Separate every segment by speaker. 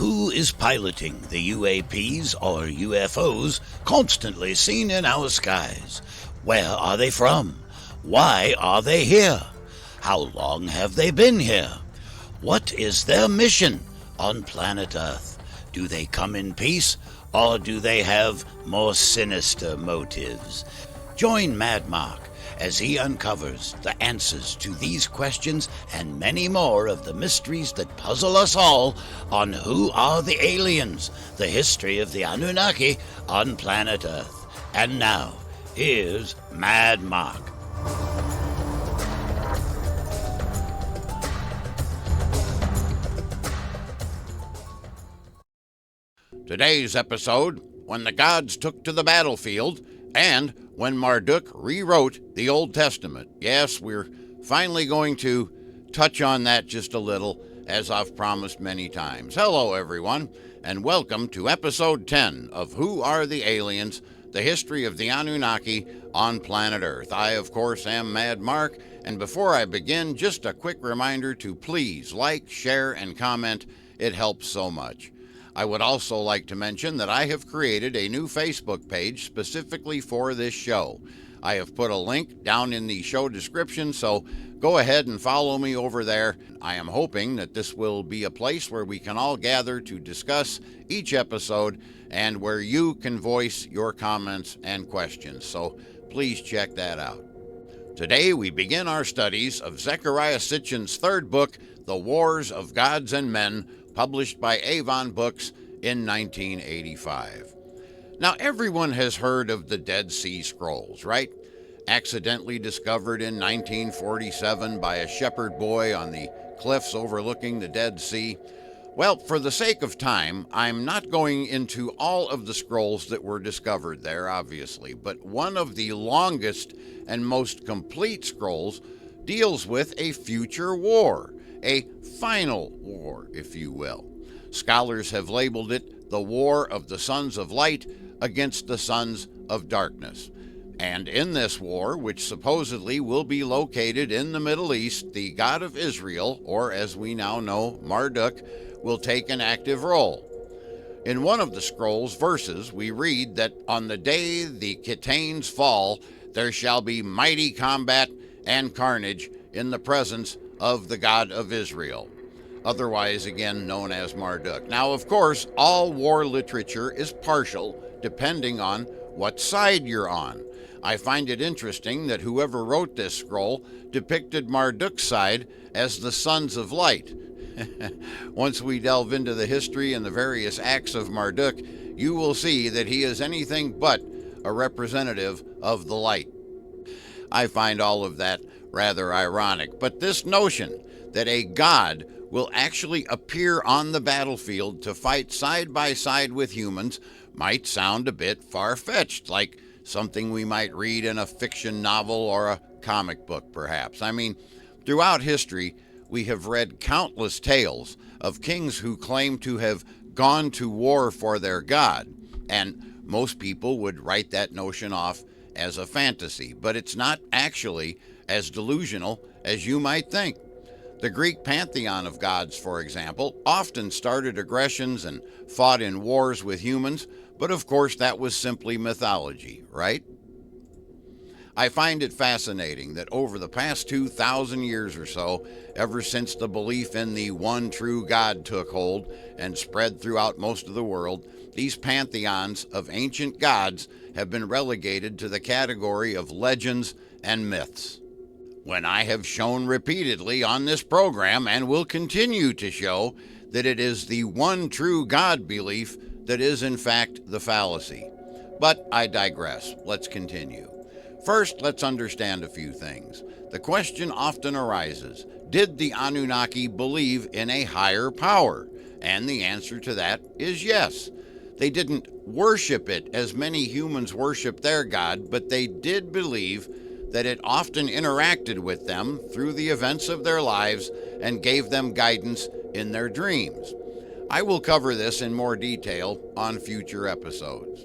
Speaker 1: Who is piloting the UAPs or UFOs constantly seen in our skies? Where are they from? Why are they here? How long have they been here? What is their mission on planet Earth? Do they come in peace, or do they have more sinister motives? Join Mad Mark as he uncovers the answers to these questions and many more of the mysteries that puzzle us all on Who Are the Aliens? The history of the Anunnaki on planet Earth. And now, here's Mad Mark. Today's episode, when the gods took to the battlefield, and when Marduk rewrote the Old Testament. Yes, we're finally going to touch on that just a little, as I've promised many times. Hello, everyone, and welcome to episode 10 of Who Are the Aliens? The history of the Anunnaki on planet Earth. I, of course, am Mad Mark, and before I begin, just a quick reminder to please like, share, and comment. It helps so much. I would also like to mention that I have created a new Facebook page specifically for this show. I have put a link down in the show description, so go ahead and follow me over there. I am hoping that this will be a place where we can all gather to discuss each episode and where you can voice your comments and questions, so please check that out. Today we begin our studies of Zecharia Sitchin's third book, The Wars of Gods and Men, published by Avon Books in 1985. Now, everyone has heard of the Dead Sea Scrolls, right? Accidentally discovered in 1947 by a shepherd boy on the cliffs overlooking the Dead Sea. Well, for the sake of time, I'm not going into all of the scrolls that were discovered there, obviously, but one of the longest and most complete scrolls deals with a future war. A final war, if you will. Scholars have labeled it the War of the Sons of Light against the Sons of Darkness. And in this war, which supposedly will be located in the Middle East, the God of Israel, or as we now know, Marduk, will take an active role. In one of the scrolls verses, we read that on the day the Chitanes fall, there shall be mighty combat and carnage in the presence of the God of Israel, otherwise again known as Marduk. Now, of course, all war literature is partial, depending on what side you're on. I find it interesting that whoever wrote this scroll depicted Marduk's side as the Sons of Light. Once we delve into the history and the various acts of Marduk, you will see that he is anything but a representative of the light. I find all of that rather ironic, but this notion that a god will actually appear on the battlefield to fight side by side with humans might sound a bit far-fetched, like something we might read in a fiction novel or a comic book, perhaps. I mean, throughout history, we have read countless tales of kings who claim to have gone to war for their god, and most people would write that notion off as a fantasy, but it's not actually as delusional as you might think. The Greek pantheon of gods, for example, often started aggressions and fought in wars with humans, but of course that was simply mythology, right? I find it fascinating that over the past 2,000 years or so, ever since the belief in the one true God took hold and spread throughout most of the world, these pantheons of ancient gods have been relegated to the category of legends and myths. When I have shown repeatedly on this program, and will continue to show, that it is the one true God belief that is in fact the fallacy. But I digress. Let's continue. First, let's understand a few things. The question often arises, did the Anunnaki believe in a higher power? And the answer to that is yes. They didn't worship it as many humans worship their God, but they did believe that it often interacted with them through the events of their lives and gave them guidance in their dreams. I will cover this in more detail on future episodes.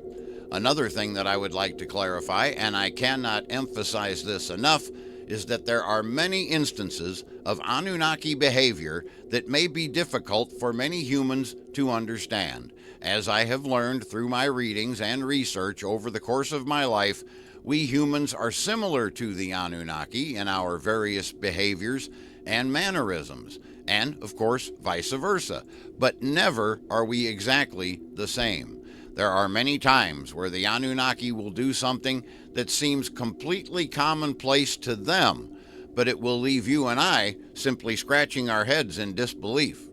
Speaker 1: Another thing that I would like to clarify, and I cannot emphasize this enough, is that there are many instances of Anunnaki behavior that may be difficult for many humans to understand. As I have learned through my readings and research over the course of my life, we humans are similar to the Anunnaki in our various behaviors and mannerisms, and of course vice versa, but never are we exactly the same. There are many times where the Anunnaki will do something that seems completely commonplace to them, but it will leave you and I simply scratching our heads in disbelief.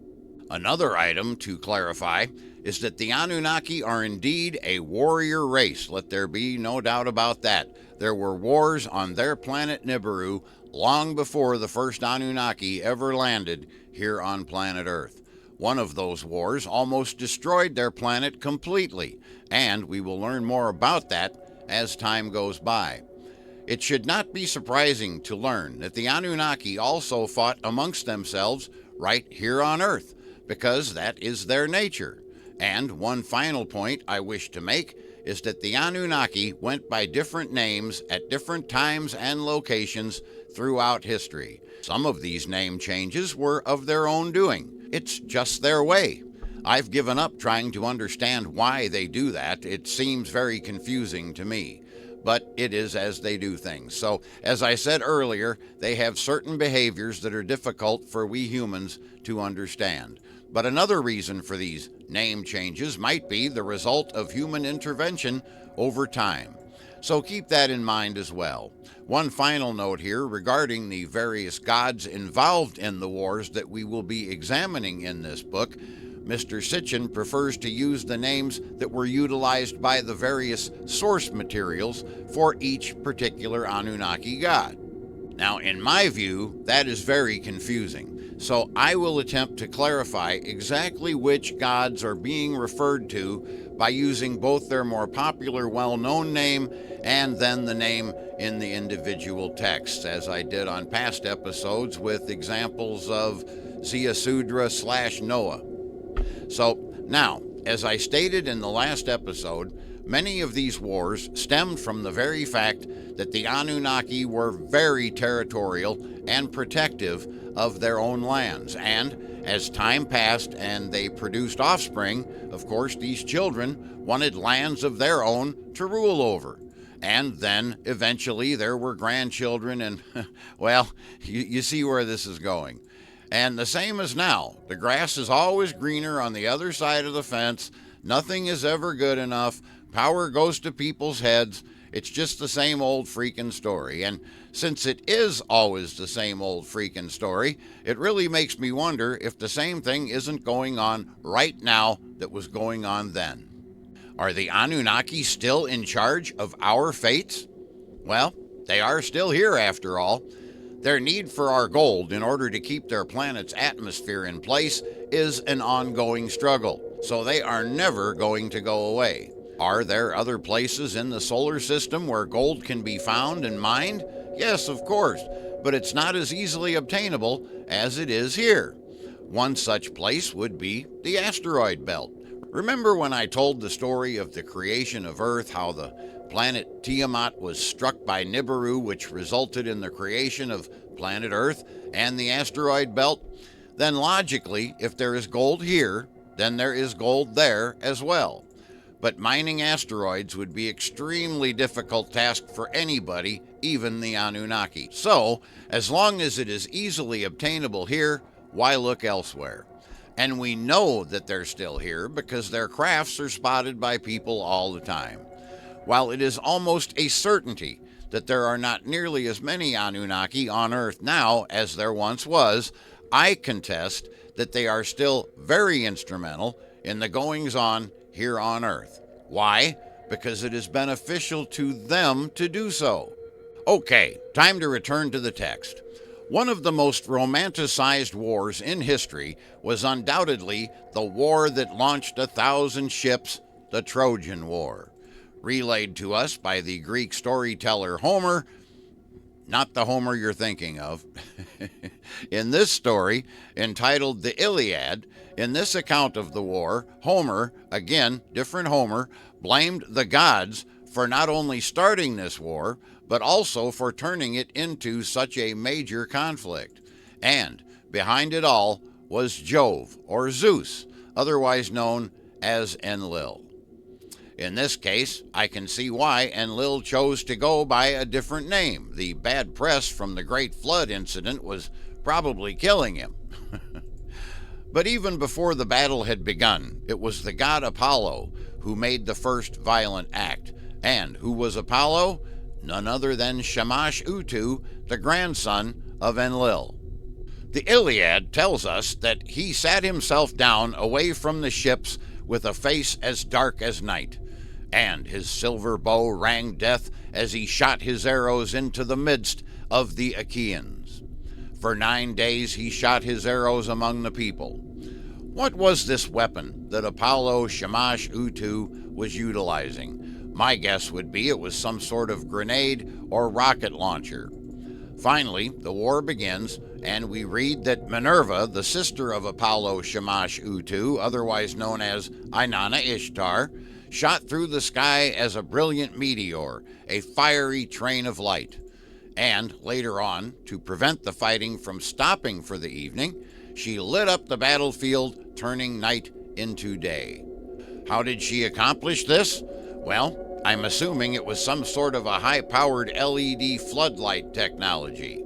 Speaker 1: Another item to clarify is that the Anunnaki are indeed a warrior race. Let there be no doubt about that. There were wars on their planet Nibiru long before the first Anunnaki ever landed here on planet Earth. One of those wars almost destroyed their planet completely, and we will learn more about that as time goes by. It should not be surprising to learn that the Anunnaki also fought amongst themselves right here on Earth, because that is their nature. And one final point I wish to make is that the Anunnaki went by different names at different times and locations throughout history. Some of these name changes were of their own doing. It's just their way. I've given up trying to understand why they do that. It seems very confusing to me. But it is as they do things. So, as I said earlier, they have certain behaviors that are difficult for we humans to understand. But another reason for these name changes might be the result of human intervention over time. So keep that in mind as well. One final note here regarding the various gods involved in the wars that we will be examining in this book. Mr. Sitchin prefers to use the names that were utilized by the various source materials for each particular Anunnaki god. Now, in my view, that is very confusing. So I will attempt to clarify exactly which gods are being referred to by using both their more popular, well-known name and then the name in the individual texts, as I did on past episodes with examples of Zeusudra/Noah. So now, as I stated in the last episode, many of these wars stemmed from the very fact that the Anunnaki were very territorial and protective of their own lands. And as time passed and they produced offspring, of course, these children wanted lands of their own to rule over. And then eventually there were grandchildren and, well, you see where this is going. And the same as now. The grass is always greener on the other side of the fence. Nothing is ever good enough. Power goes to people's heads. It's just the same old freaking story. And since it is always the same old freaking story, it really makes me wonder if the same thing isn't going on right now that was going on then. Are the Anunnaki still in charge of our fates? Well, they are still here after all. Their need for our gold in order to keep their planet's atmosphere in place is an ongoing struggle, so they are never going to go away. Are there other places in the solar system where gold can be found and mined? Yes, of course, but it's not as easily obtainable as it is here. One such place would be the asteroid belt. Remember when I told the story of the creation of Earth, how the planet Tiamat was struck by Nibiru, which resulted in the creation of planet Earth and the asteroid belt? Then logically, if there is gold here, then there is gold there as well. But mining asteroids would be an extremely difficult task for anybody, even the Anunnaki. So, as long as it is easily obtainable here, why look elsewhere? And we know that they're still here because their crafts are spotted by people all the time. While it is almost a certainty that there are not nearly as many Anunnaki on Earth now as there once was, I contest that they are still very instrumental in the goings-on here on Earth. Why? Because it is beneficial to them to do so. Okay, time to return to the text. One of the most romanticized wars in history was undoubtedly the war that launched 1,000 ships, the Trojan War. Relayed to us by the Greek storyteller Homer, not the Homer you're thinking of. In this story, entitled The Iliad, in this account of the war, Homer, again, different Homer, blamed the gods for not only starting this war, but also for turning it into such a major conflict. And behind it all was Jove, or Zeus, otherwise known as Enlil. In this case, I can see why Enlil chose to go by a different name. The bad press from the Great Flood incident was probably killing him. But even before the battle had begun, it was the god Apollo who made the first violent act. And who was Apollo? None other than Shamash-Utu, the grandson of Enlil. The Iliad tells us that he sat himself down away from the ships with a face as dark as night, and his silver bow rang death as he shot his arrows into the midst of the Achaeans. For 9 days he shot his arrows among the people. What was this weapon that Apollo Shamash-Utu was utilizing? My guess would be it was some sort of grenade or rocket launcher. Finally, the war begins, and we read that Minerva, the sister of Apollo Shamash-Utu, otherwise known as Inanna Ishtar, shot through the sky as a brilliant meteor, a fiery train of light. And later on, to prevent the fighting from stopping for the evening, she lit up the battlefield, turning night into day. How did she accomplish this? Well, I'm assuming it was some sort of a high-powered LED floodlight technology.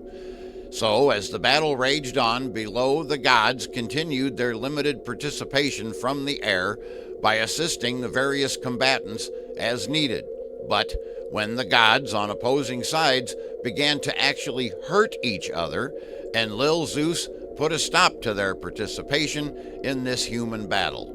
Speaker 1: So, as the battle raged on below, the gods continued their limited participation from the air by assisting the various combatants as needed. But when the gods on opposing sides began to actually hurt each other, Enlil Zeus put a stop to their participation in this human battle.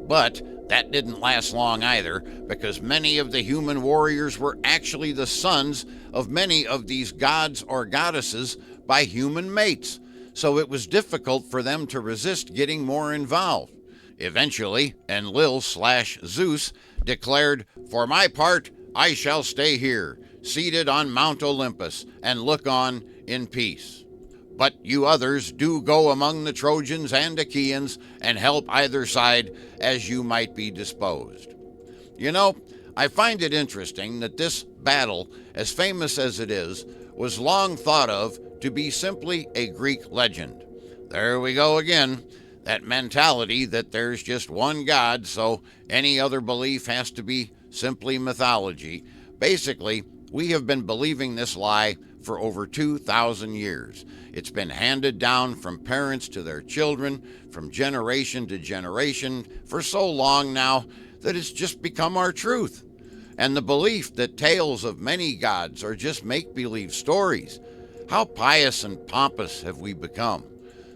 Speaker 1: But that didn't last long either, because many of the human warriors were actually the sons of many of these gods or goddesses by human mates, so it was difficult for them to resist getting more involved. Eventually, Enlil/Zeus declared, "For my part, I shall stay here, seated on Mount Olympus, and look on in peace. But you others do go among the Trojans and Achaeans and help either side as you might be disposed." You know, I find it interesting that this battle, as famous as it is, was long thought of to be simply a Greek legend. There we go again, that mentality that there's just one God, so any other belief has to be simply mythology. Basically, we have been believing this lie for over 2,000 years. It's been handed down from parents to their children, from generation to generation, for so long now that it's just become our truth. And the belief that tales of many gods are just make-believe stories. How pious and pompous have we become,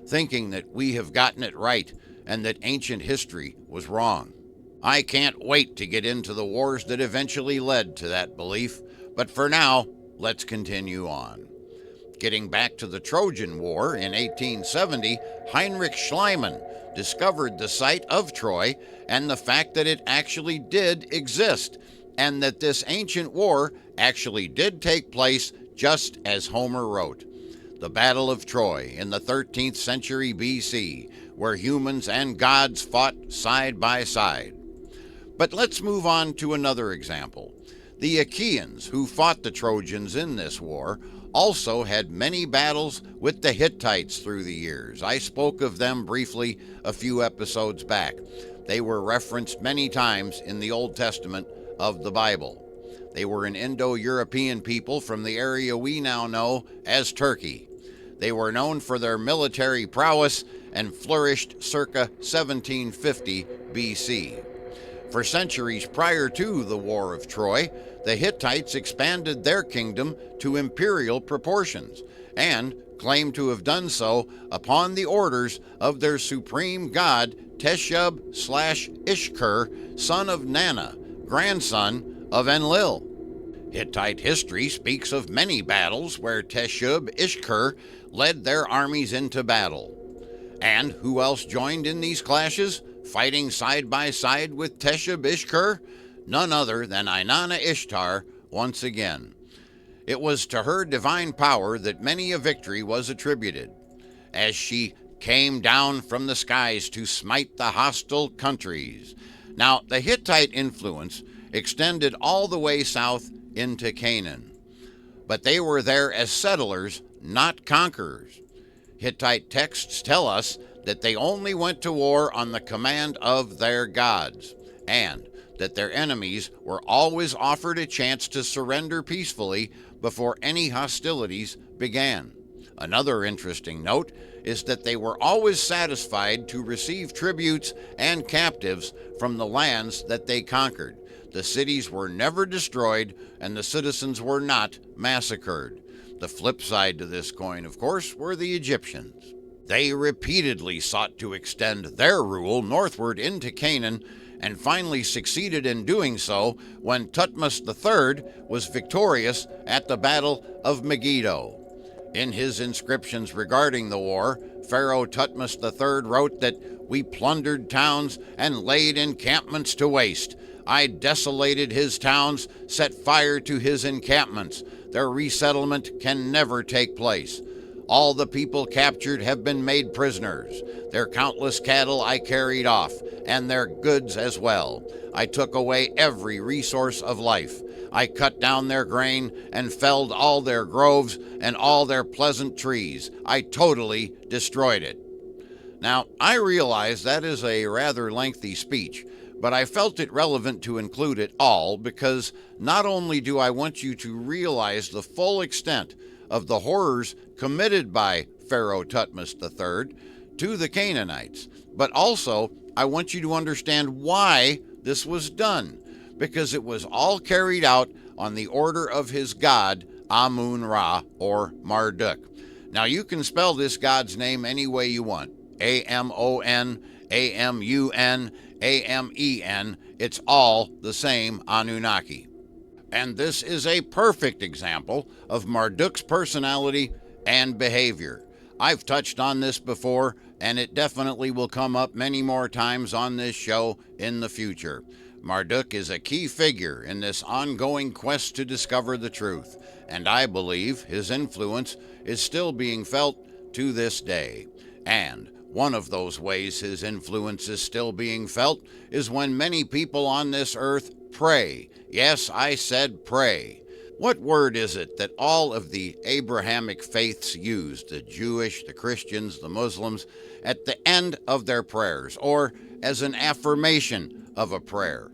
Speaker 1: thinking that we have gotten it right and that ancient history was wrong. I can't wait to get into the wars that eventually led to that belief, but for now, let's continue on. Getting back to the Trojan War in 1870, Heinrich Schliemann discovered the site of Troy and the fact that it actually did exist, and that this ancient war actually did take place just as Homer wrote. The Battle of Troy in the 13th century BC, where humans and gods fought side by side. But let's move on to another example. The Achaeans, who fought the Trojans in this war, also had many battles with the Hittites through the years. I spoke of them briefly a few episodes back. They were referenced many times in the Old Testament of the Bible. They were an Indo-European people from the area we now know as Turkey. They were known for their military prowess and flourished circa 1750 BC. For centuries prior to the War of Troy, the Hittites expanded their kingdom to imperial proportions and claimed to have done so upon the orders of their supreme god Teshub/Ishkur, son of Nana, grandson of Enlil. Hittite history speaks of many battles where Teshub/Ishkur led their armies into battle. And who else joined in these clashes, fighting side by side with Teshub/Ishkur? None other than Inanna Ishtar once again. It was to her divine power that many a victory was attributed, as she came down from the skies to smite the hostile countries. Now, the Hittite influence extended all the way south into Canaan. but they were there as settlers, not conquerors. Hittite texts tell us that they only went to war on the command of their gods, and that their enemies were always offered a chance to surrender peacefully before any hostilities began. Another interesting note is that they were always satisfied to receive tributes and captives from the lands that they conquered. The cities were never destroyed, and the citizens were not massacred. The flip side to this coin, of course, were the Egyptians. They repeatedly sought to extend their rule northward into Canaan, and finally succeeded in doing so when Thutmose III was victorious at the Battle of Megiddo. In his inscriptions regarding the war, Pharaoh Thutmose III wrote that, "We plundered towns and laid encampments to waste. I desolated his towns, set fire to his encampments. Their resettlement can never take place. All the people captured have been made prisoners. Their countless cattle I carried off, and their goods as well. I took away every resource of life. I cut down their grain and felled all their groves and all their pleasant trees. I totally destroyed it." Now, I realize that is a rather lengthy speech, but I felt it relevant to include it all because not only do I want you to realize the full extent of the horrors committed by Pharaoh Thutmose III to the Canaanites, but also I want you to understand why this was done, because it was all carried out on the order of his god, Amun-Ra, or Marduk. Now, you can spell this god's name any way you want. A-M-O-N, A-M-U-N, A-M-E-N. It's all the same Anunnaki. And this is a perfect example of Marduk's personality and behavior. I've touched on this before, and it definitely will come up many more times on this show in the future. Marduk is a key figure in this ongoing quest to discover the truth, and I believe his influence is still being felt to this day. And one of those ways his influence is still being felt is when many people on this earth pray. Yes, I said pray. What word is it that all of the Abrahamic faiths use, the Jewish, the Christians, the Muslims, at the end of their prayers, or as an affirmation of a prayer?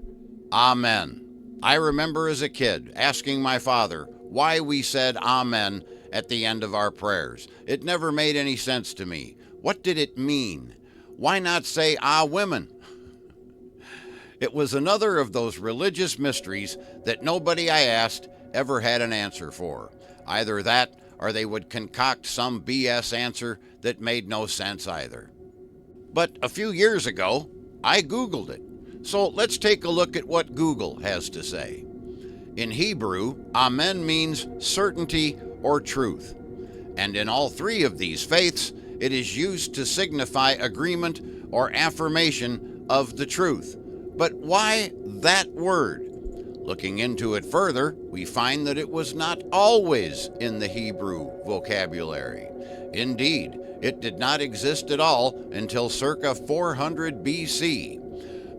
Speaker 1: Amen. I remember as a kid asking my father why we said amen at the end of our prayers. It never made any sense to me. What did it mean? Why not say women? It was another of those religious mysteries that nobody I asked ever had an answer for. Either that, or they would concoct some BS answer that made no sense either. But a few years ago, I Googled it. So let's take a look at what Google has to say. In Hebrew, amen means certainty or truth. And in all three of these faiths, it is used to signify agreement or affirmation of the truth. But why that word? Looking into it further, we find that it was not always in the Hebrew vocabulary. Indeed, it did not exist at all until circa 400 BC.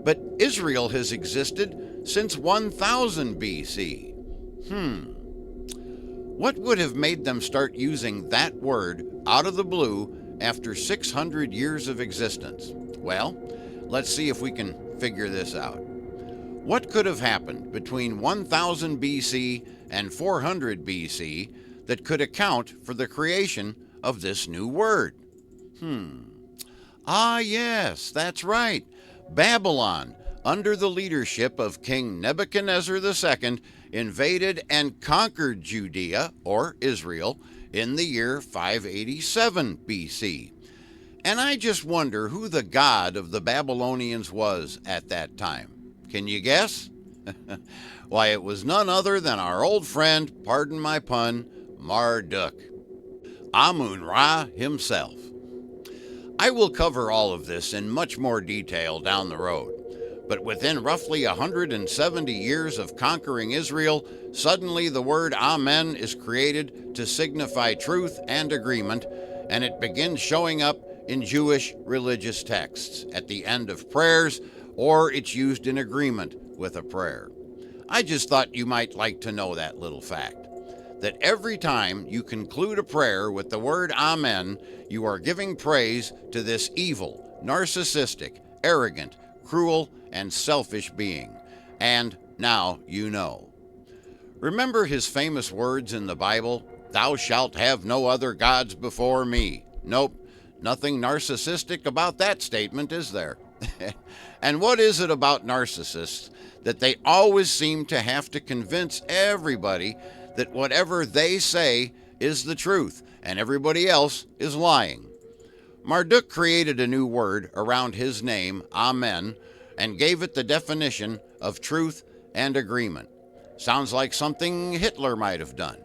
Speaker 1: But Israel has existed since 1000 BC. What would have made them start using that word out of the blue after 600 years of existence? Well, let's see if we can figure this out. What could have happened between 1000 BC and 400 BC that could account for the creation of this new word? Yes, that's right. Babylon, under the leadership of King Nebuchadnezzar II, invaded and conquered Judea, or Israel, in the year 587 BC. And I just wonder who the god of the Babylonians was at that time. Can you guess? Why, it was none other than our old friend, pardon my pun, Marduk. Amun-Ra himself. I will cover all of this in much more detail down the road. But within roughly 170 years of conquering Israel, suddenly the word Amen is created to signify truth and agreement, and it begins showing up in Jewish religious texts at the end of prayers, or it's used in agreement with a prayer. I just thought you might like to know that little fact. that every time you conclude a prayer with the word Amen, you are giving praise to this evil, narcissistic, arrogant, cruel, and selfish being. And now you know. Remember his famous words in the Bible, "Thou shalt have no other gods before me." Nope, nothing narcissistic about that statement, is there? And what is it about narcissists that they always seem to have to convince everybody that whatever they say is the truth and everybody else is lying? Marduk created a new word around his name, Amen, and gave it the definition of truth and agreement. Sounds like something Hitler might have done.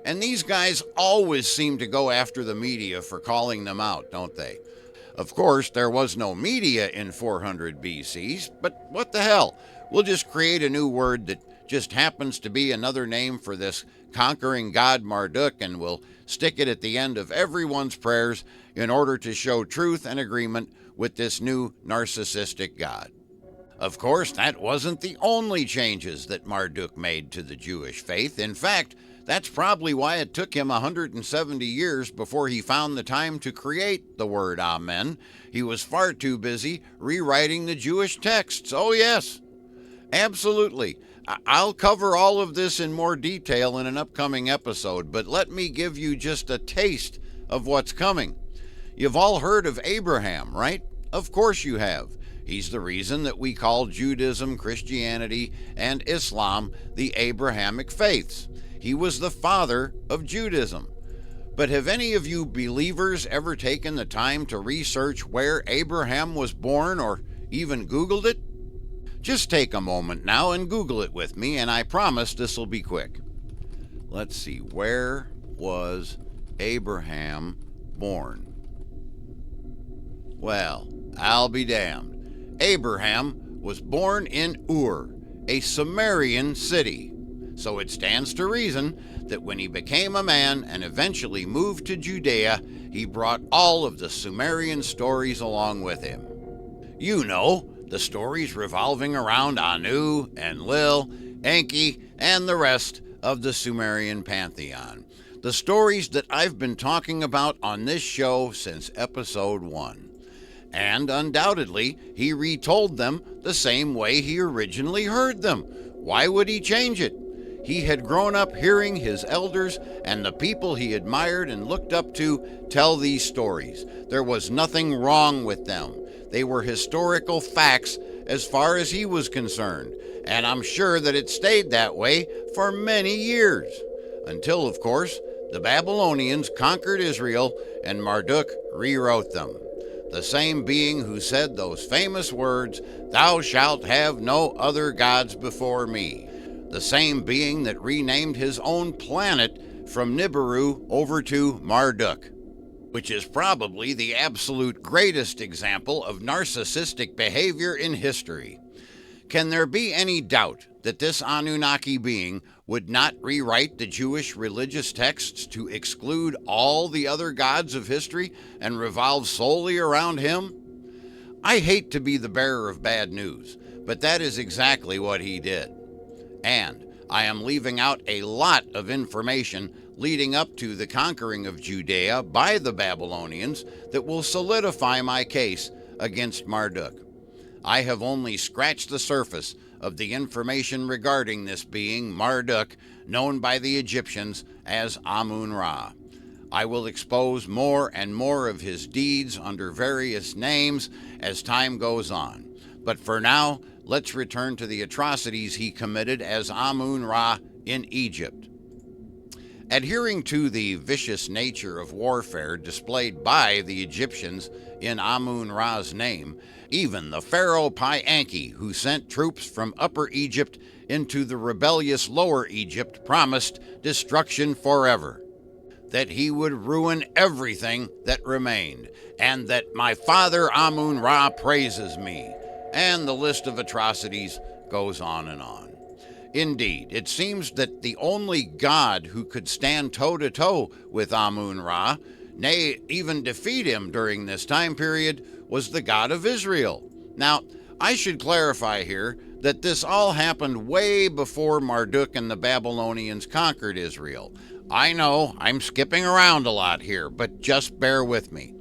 Speaker 1: And these guys always seem to go after the media for calling them out, don't they? Of course, there was no media in 400 BC, but what the hell? We'll just create a new word that just happens to be another name for this conquering god Marduk, and we'll stick it at the end of everyone's prayers in order to show truth and agreement with this new narcissistic god. Of course, that wasn't the only changes that Marduk made to the Jewish faith. In fact, that's probably why it took him 170 years before he found the time to create the word Amen. He was far too busy rewriting the Jewish texts. Oh yes, absolutely. I'll cover all of this in more detail in an upcoming episode, but let me give you just a taste of what's coming. You've all heard of Abraham, right? Of course you have. He's the reason that we call Judaism, Christianity, and Islam the Abrahamic faiths. He was the father of Judaism. But have any of you believers ever taken the time to research where Abraham was born or even Googled it? Just take a moment now and Google it with me, and I promise this will be quick. Let's see, where was Abraham born? Well, I'll be damned. Abraham was born in Ur, a Sumerian city. So it stands to reason that when he became a man and eventually moved to Judea, he brought all of the Sumerian stories along with him. You know, the stories revolving around Anu, Enlil, Enki, and the rest of the Sumerian pantheon. The stories that I've been talking about on this show since episode 1. And undoubtedly, he retold them the same way he originally heard them. Why would he change it? He had grown up hearing his elders and the people he admired and looked up to tell these stories. There was nothing wrong with them. They were historical facts as far as he was concerned, and I'm sure that it stayed that way for many years. Until, of course, the Babylonians conquered Israel and Marduk rewrote them. The same being who said those famous words, "Thou shalt have no other gods before me." The same being that renamed his own planet from Nibiru over to Marduk, which is probably the absolute greatest example of narcissistic behavior in history. Can there be any doubt that this Anunnaki being would not rewrite the Jewish religious texts to exclude all the other gods of history and revolve solely around him? I hate to be the bearer of bad news, but that is exactly what he did. And I am leaving out a lot of information leading up to the conquering of Judea by the Babylonians that will solidify my case against Marduk. I have only scratched the surface of the information regarding this being, Marduk, known by the Egyptians as Amun-Ra. I will expose more and more of his deeds under various names as time goes on. But for now, let's return to the atrocities he committed as Amun-Ra in Egypt. Adhering to the vicious nature of warfare displayed by the Egyptians in Amun-Ra's name, even the pharaoh Pi-Anki, who sent troops from Upper Egypt into the rebellious Lower Egypt, promised destruction forever, that he would ruin everything that remained, and that my father Amun-Ra praises me. And the list of atrocities goes on and on. Indeed, it seems that the only god who could stand toe-to-toe with Amun-Ra, nay, even defeat him during this time period, was the God of Israel. Now, I should clarify here that this all happened way before Marduk and the Babylonians conquered Israel. I know I'm skipping around a lot here, but just bear with me.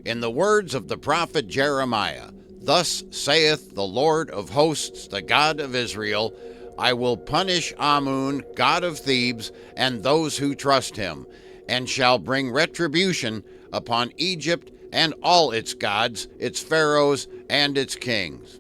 Speaker 1: In the words of the prophet Jeremiah, "Thus saith the Lord of hosts, the God of Israel, I will punish Amun, god of Thebes, and those who trust him, and shall bring retribution upon Egypt and all its gods, its pharaohs, and its kings."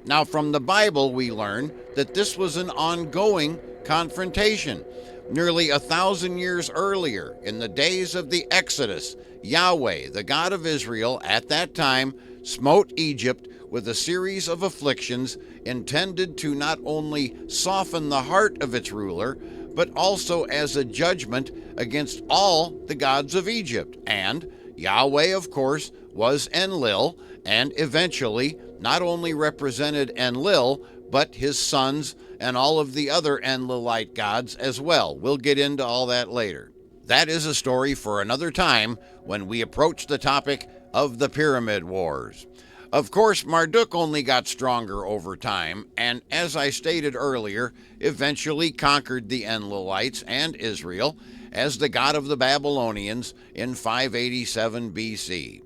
Speaker 1: Now, from the Bible, we learn that this was an ongoing confrontation. Nearly 1,000 years earlier, in the days of the Exodus, Yahweh, the God of Israel, at that time smote Egypt with a series of afflictions intended to not only soften the heart of its ruler, but also as a judgment against all the gods of Egypt. And Yahweh, of course, was Enlil, and eventually not only represented Enlil, but his sons and all of the other Enlilite gods as well. We'll get into all that later. That is a story for another time when we approach the topic of the Pyramid Wars. Of course, Marduk only got stronger over time, and as I stated earlier, eventually conquered the Enlilites and Israel as the god of the Babylonians in 587 BC.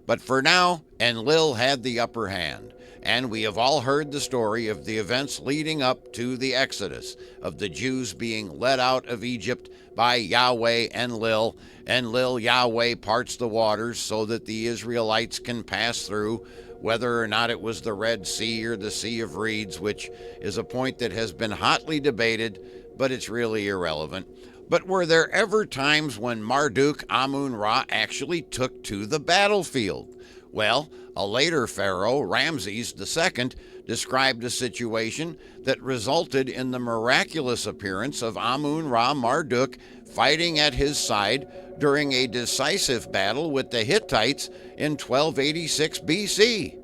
Speaker 1: But for now, Enlil had the upper hand, and we have all heard the story of the events leading up to the Exodus, of the Jews being led out of Egypt by Yahweh Enlil. Enlil, Yahweh parts the waters so that the Israelites can pass through, whether or not it was the Red Sea or the Sea of Reeds, which is a point that has been hotly debated, but it's really irrelevant. But were there ever times when Marduk, Amun-Ra, actually took to the battlefield? Well, a later pharaoh, Ramses II, described a situation that resulted in the miraculous appearance of Amun-Ra Marduk fighting at his side during a decisive battle with the Hittites in 1286 BC.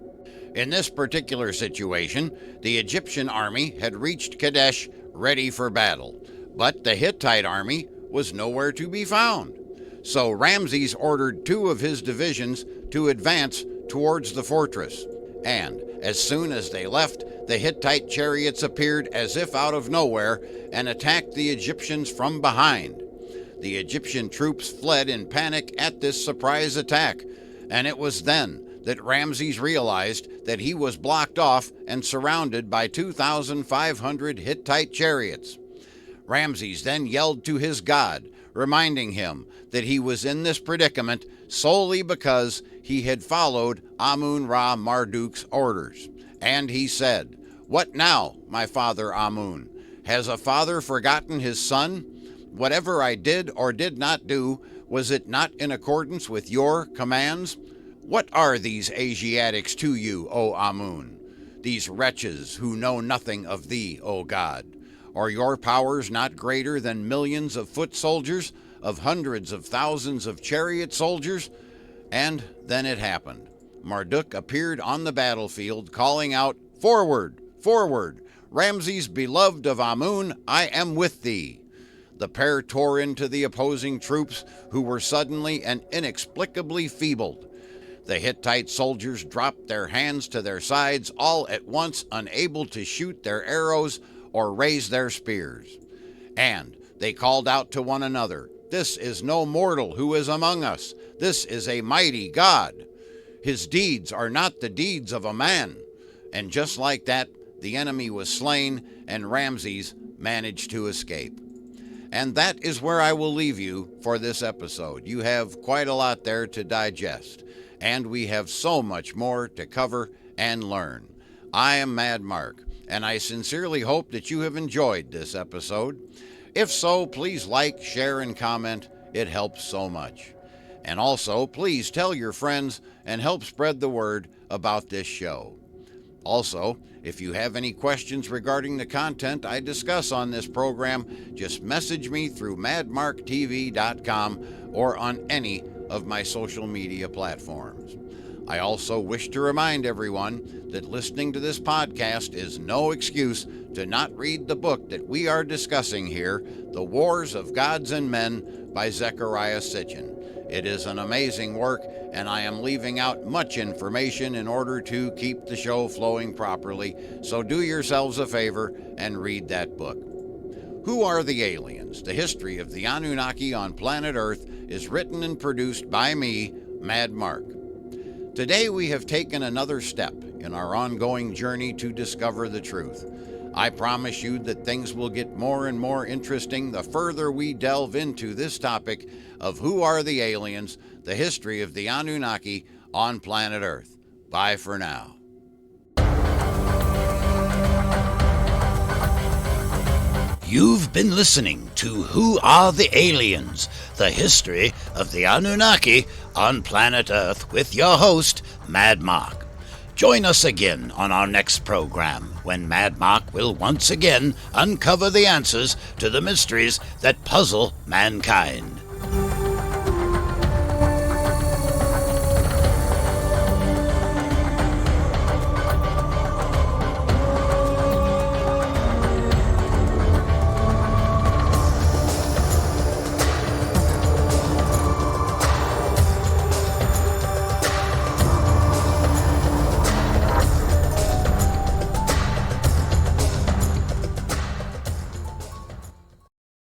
Speaker 1: In this particular situation, the Egyptian army had reached Kadesh ready for battle, but the Hittite army was nowhere to be found. So Ramses ordered 2 of his divisions to advance towards the fortress, and as soon as they left, the Hittite chariots appeared as if out of nowhere and attacked the Egyptians from behind. The Egyptian troops fled in panic at this surprise attack, and it was then that Ramses realized that he was blocked off and surrounded by 2,500 Hittite chariots. Ramses then yelled to his god, reminding him that he was in this predicament solely because he had followed Amun-Ra Marduk's orders. And he said, "What now, my father Amun? Has a father forgotten his son? Whatever I did or did not do, was it not in accordance with your commands? What are these Asiatics to you, O Amun? These wretches who know nothing of thee, O God? Are your powers not greater than millions of foot soldiers, of hundreds of thousands of chariot soldiers?" And then it happened. Marduk appeared on the battlefield, calling out, "Forward! Forward! Ramses, beloved of Amun, I am with thee." The pair tore into the opposing troops, who were suddenly and inexplicably feebled. The Hittite soldiers dropped their hands to their sides, all at once unable to shoot their arrows or raise their spears. And they called out to one another, "This is no mortal who is among us. This is a mighty God. His deeds are not the deeds of a man." And just like that, the enemy was slain, and Ramses managed to escape. And that is where I will leave you for this episode. You have quite a lot there to digest, and we have so much more to cover and learn. I am Mad Mark, and I sincerely hope that you have enjoyed this episode. If so, please like, share, and comment. It helps so much. And also, please tell your friends and help spread the word about this show. Also, if you have any questions regarding the content I discuss on this program, just message me through madmarktv.com or on any of my social media platforms. I also wish to remind everyone that listening to this podcast is no excuse to not read the book that we are discussing here, The Wars of Gods and Men by Zecharia Sitchin. It is an amazing work, and I am leaving out much information in order to keep the show flowing properly, so do yourselves a favor and read that book. Who Are the Aliens? The History of the Anunnaki on Planet Earth is written and produced by me, Mad Mark. Today we have taken another step in our ongoing journey to discover the truth. I promise you that things will get more and more interesting the further we delve into this topic of who are the aliens, the history of the Anunnaki on planet Earth. Bye for now. You've been listening to Who Are the Aliens? The History of the Anunnaki on Planet Earth with your host, Mad Mark. Join us again on our next program when Mad Mark will once again uncover the answers to the mysteries that puzzle mankind.